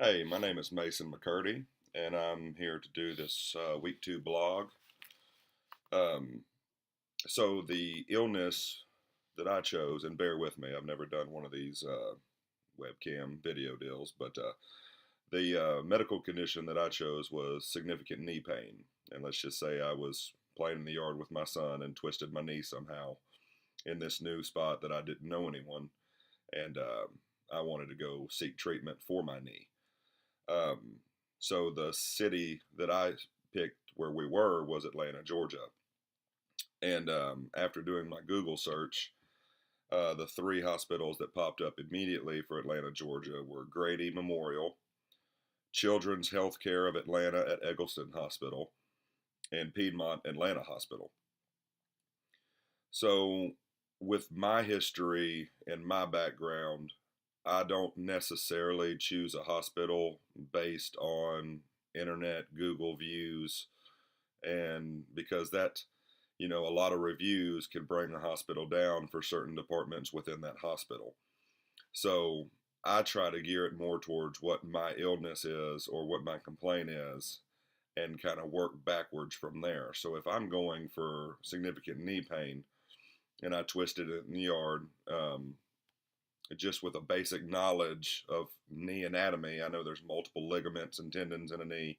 Hey, my name is MasonMcCurdy, and I'm here to do this week 2 blog. Um, so the illness that I chose, and bear with me, I've never done one of these webcam video deals, but the medical condition that I chose was significant knee pain. And let's just say I was playing in the yard with my son and twisted my knee somehow in this new spot that I didn't know anyone, and I wanted to go seek treatment for my knee. Um, so the city that I picked where we were was Atlanta, Georgia. And after doing my Google search, the three hospitals that popped up immediately for Atlanta, Georgia were Grady Memorial, Children's Healthcare of Atlanta at Eggleston Hospital, and Piedmont Atlanta Hospital. So, with my history and my background, I don't necessarily choose a hospital based on internet Google views, and because a lot of reviews can bring a hospital down for certain departments within that hospital. So I try to gear it more towards what my illness is or what my complaint is and kind of work backwards from there. So if I'm going for significant knee pain and I twisted it in the yard, just with a basic knowledge of knee anatomy, I know there's multiple ligaments and tendons in a knee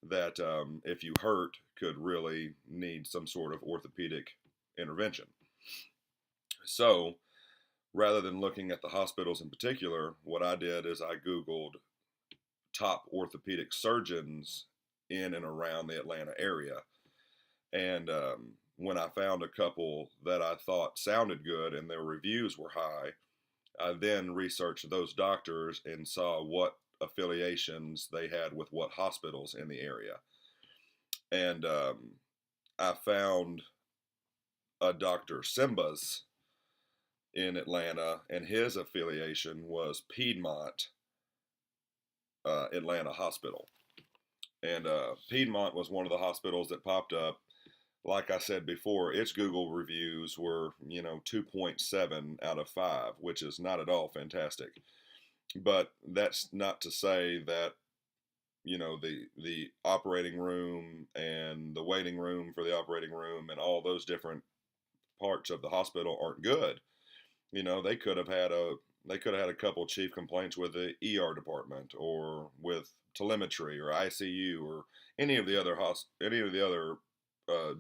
that if you hurt could really need some sort of orthopedic intervention. So rather than looking at the hospitals in particular, what I did is I Googled top orthopedic surgeons in and around the Atlanta area. And when I found a couple that I thought sounded good and their reviews were high, I then researched those doctors and saw what affiliations they had with what hospitals in the area. And I found a Dr. Simbas in Atlanta, and his affiliation was Piedmont Atlanta Hospital. And Piedmont was one of the hospitals that popped up. Like I said before, its Google reviews were, 2.7 out of 5, which is not at all fantastic. But that's not to say that, the operating room and the waiting room for the operating room and all those different parts of the hospital aren't good. They could have had a couple chief complaints with the ER department or with telemetry or ICU or any of the other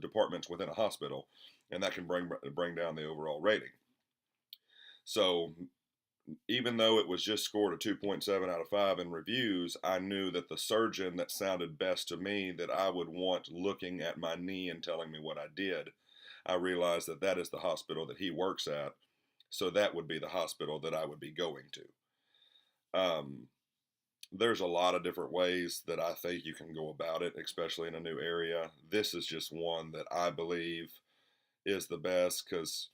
departments within a hospital, and that can bring down the overall rating. So even though it was just scored a 2.7 out of 5 in reviews, I knew that the surgeon that sounded best to me that I would want looking at my knee and telling me what I did, I realized that that is the hospital that he works at. So that would be the hospital that I would be going to. There's a lot of different ways that I think you can go about it, especially in a new area. This is just one that I believe is the best because,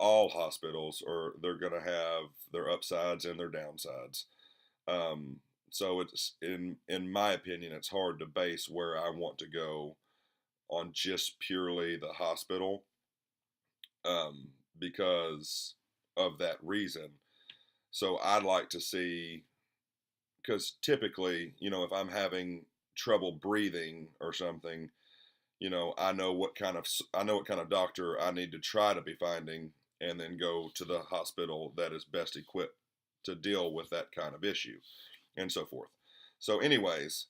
all hospitals they're going to have their upsides and their downsides. So it's in my opinion, it's hard to base where I want to go on just purely the hospital, because of that reason. So I'd like to see, because typically, if I'm having trouble breathing or something, I know what kind of doctor I need to try to be finding, and then go to the hospital that is best equipped to deal with that kind of issue, and so forth. So, anyways,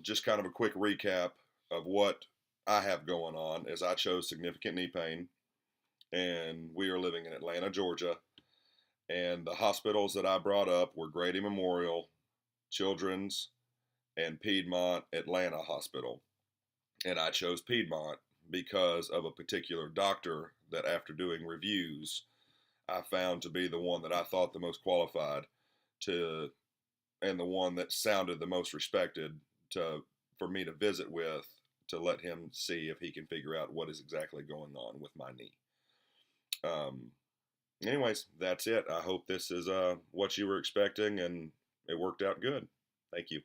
just kind of a quick recap of what I have going on is I chose significant knee pain, and we are living in Atlanta, Georgia. And the hospitals that I brought up were Grady Memorial, Children's, and Piedmont Atlanta Hospital. And I chose Piedmont because of a particular doctor that, after doing reviews, I found to be the one that I thought the most qualified to, and the one that sounded the most respected for me to visit with, to let him see if he can figure out what is exactly going on with my knee. Anyways, that's it. I hope this is what you were expecting and it worked out good. Thank you.